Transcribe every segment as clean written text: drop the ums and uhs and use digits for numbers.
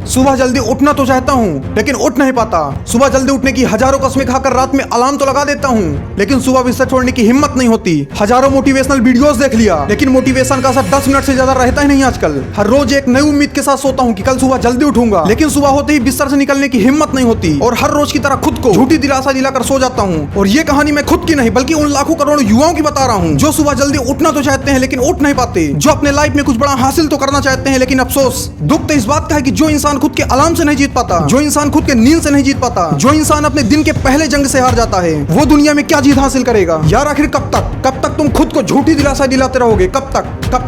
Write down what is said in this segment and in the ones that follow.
सुबह जल्दी उठना तो चाहता हूँ लेकिन उठ नहीं पाता। सुबह जल्दी उठने की हजारों कस्में खाकर रात में अलार्म तो लगा देता हूँ लेकिन सुबह बिस्तर छोड़ने की हिम्मत नहीं होती। हजारों मोटिवेशनल वीडियोस देख लिया लेकिन मोटिवेशन का असर 10 मिनट से ज्यादा रहता ही नहीं आजकल। हर रोज एक नई उम्मीद के साथ सोता हूँ कि कल सुबह जल्दी उठूंगा लेकिन सुबह होते ही बिस्तर से निकलने की हिम्मत नहीं होती और हर रोज की तरह खुद को झूठी दिलासा दिलाकर सो जाता हूँ। और ये कहानी मैं खुद की नहीं बल्कि उन लाखों करोड़ों युवाओं की बता रहा हूँ जो सुबह जल्दी उठना तो चाहते हैं लेकिन उठ नहीं पाते, जो अपने लाइफ में कुछ बड़ा हासिल तो करना चाहते हैं लेकिन अफसोस दुख तो इस बात का है कि जो इंसान खुद के अलार्म से नहीं जीत पाता, जो इंसान खुद के नींद से नहीं जीत पाता, जो इंसान अपने दिन के पहले जंग से हार जाता है, वो दुनिया में क्या जीत हासिल करेगा। यार आखिर कब तक तुम खुद को झूठी दिलासा दिलाते रहोगे? कब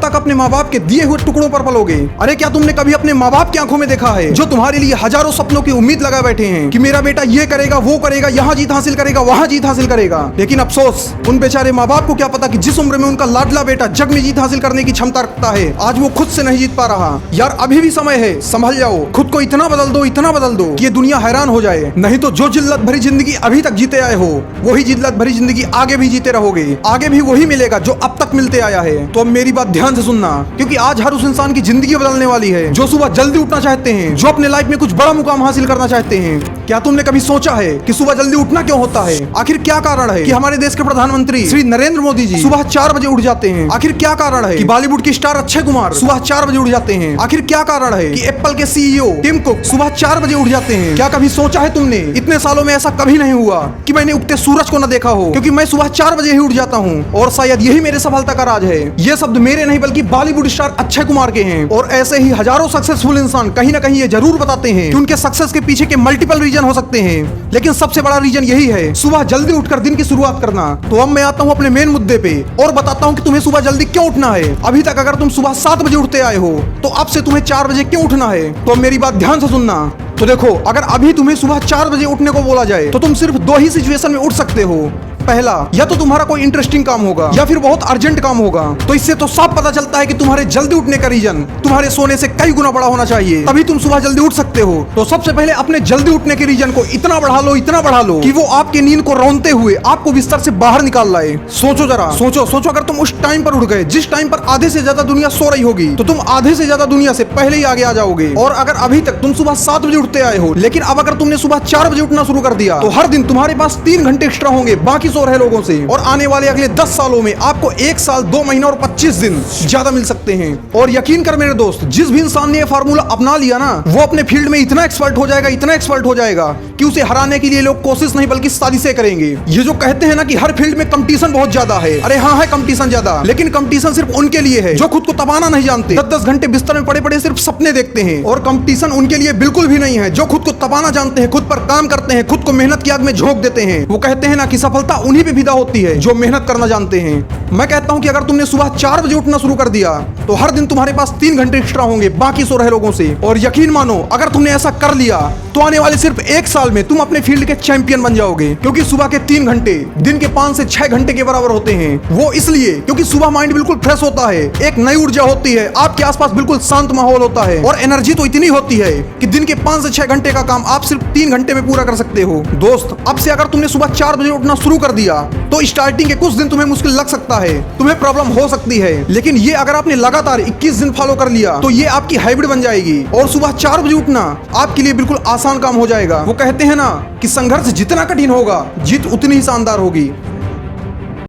तक अपने माँ बाप के दिए हुए टुकड़ों पर पलोगे? अरे क्या तुमने कभी अपने माँ बाप की आंखों में देखा है जो तुम्हारे लिए हजारों सपनों की उम्मीद लगा बैठे हैं कि मेरा बेटा ये करेगा वो करेगा, यहाँ जीत हासिल करेगा वहाँ जीत हासिल करेगा। लेकिन अफसोस उन बेचारे माँ बाप को क्या पता कि जिस उम्र में उनका लाडला बेटा जग में जीत हासिल करने की क्षमता रखता है आज वो खुद से नहीं जीत पा रहा। यार अभी भी समय है, संभल जाओ, खुद को इतना बदल दो कि ये दुनिया हैरान हो जाए। नहीं तो जो जिल्लत भरी जिंदगी अभी तक जीते आए हो वही जिल्लत भरी जिंदगी आगे भी जीते रहोगे, आगे भी वही मिलेगा जो अब तक मिलते आया है। तो अब मेरी बात ध्यान से सुनना क्योंकि आज हर उस इंसान की जिंदगी बदलने वाली है जो सुबह जल्दी उठना चाहते हैं, जो अपने लाइफ में कुछ बड़ा मुकाम हासिल करना चाहते हैं। क्या तुमने कभी सोचा है कि सुबह जल्दी उठना क्यों होता है? आखिर क्या कारण है कि हमारे देश के प्रधानमंत्री श्री नरेंद्र मोदी जी सुबह 4 बजे उठ जाते हैं? आखिर क्या कारण है कि बॉलीवुड की स्टार अक्षय कुमार सुबह 4 बजे उठ जाते हैं? आखिर क्या कारण है कि एप्पल के सीईओ टिम कुक सुबह 4 बजे उठ जाते हैं? क्या कभी सोचा है तुमने इतने सालों में ऐसा कभी नहीं हुआ कि मैंने उगते सूरज को न देखा हो, क्योंकि मैं सुबह 4 बजे ही उठ जाता हूँ और शायद यही मेरे सफलता का राज है। ये शब्द मेरे नहीं बल्कि बॉलीवुड स्टार अक्षय कुमार के हैं। और ऐसे ही हजारों सक्सेसफुल इंसान कहीं ना कहीं ये जरूर बताते हैं कि उनके सक्सेस के पीछे के मल्टीपल रीजन हो सकते हैं लेकिन सबसे बड़ा रीजन यही है सुबह जल्दी उठकर दिन की शुरुआत करना। तो अब मैं आता हूँ अपने मेन मुद्दे पे और बताता हूँ कि तुम्हें सुबह जल्दी क्यों उठना है। अभी तक अगर तुम सुबह 7 बजे उठते आए हो तो अब से तुम्हें 4 बजे क्यों उठना है? तो मेरी बात ध्यान से सुनना। तो देखो, अगर अभी तुम्हें सुबह 4 बजे उठने को बोला जाए तो तुम सिर्फ 2 ही सिचुएशन में उठ सकते हो। पहला, या तो तुम्हारा कोई इंटरेस्टिंग काम होगा या फिर बहुत अर्जेंट काम होगा। तो इससे तो साफ पता चलता है कि तुम्हारे जल्दी उठने का रीजन तुम्हारे सोने से कई गुना बड़ा होना चाहिए, तभी तुम सुबह जल्दी उठ सकते हो। तो सबसे पहले अपने जल्दी उठने के रीजन को इतना बढ़ा लो कि वो आपके नींद को रौंदते हुए आपको बिस्तर से बाहर निकाल लाए। सोचो जरा, सोचो अगर तुम उस टाइम पर उठ गए जिस टाइम पर आधे से ज्यादा दुनिया सो रही होगी तो तुम आधे से ज्यादा दुनिया से पहले ही आगे आ जाओगे। और अगर अभी तक तुम सुबह 7 बजे उठते आए हो लेकिन अब अगर तुमने सुबह 4 बजे उठना शुरू कर दिया तो हर दिन तुम्हारे पास 3 घंटे एक्स्ट्रा होंगे बाकी सो रहे लोगों से। और आने वाले अगले 10 सालों में आपको 1 साल 2 महीने और 25 दिन ज्यादा मिल सकते हैं। और यकीन कर मेरे दोस्त, जिस भी इंसान ने ये फार्मूला अपना लिया ना वो अपने फील्ड में इतना एक्सपर्ट हो जाएगा कि उसे हराने के लिए लोग कोशिश नहीं बल्कि साजिशें करेंगे। ये जो कहते हैं ना कि हर फील्ड में कंपटीशन बहुत ज्यादा है, अरे हाँ है कंपटीशन ज्यादा, लेकिन कंपटीशन सिर्फ उनके लिए है जो खुद को तपाना नहीं जानते, 10-10 घंटे बिस्तर में पड़े सिर्फ सपने देखते हैं। और कंपटीशन उनके लिए बिल्कुल भी नहीं है जो खुद को तपाना जानते हैं, खुद पर काम करते हैं, खुद को मेहनत की आग में झोंक देते हैं। वो कहते हैं ना कि सफलता उन्हीं पे विदा होती है जो मेहनत करना जानते हैं। मैं कहता हूं कि अगर तुमने सुबह 4 बजे उठना शुरू कर दिया तो हर दिन तुम्हारे पास 3 घंटे एक्स्ट्रा होंगे बाकी सो रहे लोगों से। और यकीन मानो, अगर तुमने ऐसा कर लिया तो आने वाले सिर्फ 1 साल में तुम अपने फील्ड के चैंपियन बन जाओगे, क्योंकि सुबह के 3 घंटे दिन के 5 से 6 घंटे के बराबर होते हैं। वो इसलिए क्योंकि सुबह माइंड बिल्कुल फ्रेश होता है, एक नई ऊर्जा होती है, आपके आसपास बिल्कुल शांत माहौल होता है और एनर्जी तो इतनी होती है कि दिन के 5 से 6 घंटे का काम आप सिर्फ 3 घंटे में पूरा कर सकते हो। दोस्त, अब से अगर तुमने सुबह 4 बजे उठना शुरू कर दिया तो स्टार्टिंग के कुछ दिन तुम्हें मुश्किल लग सकता है, तुम्हें प्रॉब्लम हो सकती है, लेकिन ये अगर आपने लगातार 21 दिन फॉलो कर लिया तो ये आपकी हैबिट बन जाएगी और सुबह 4 बजे उठना आपके लिए बिल्कुल आसान काम हो जाएगा। वो कहते हैं ना कि संघर्ष जितना कठिन होगा जीत उतनी ही शानदार होगी।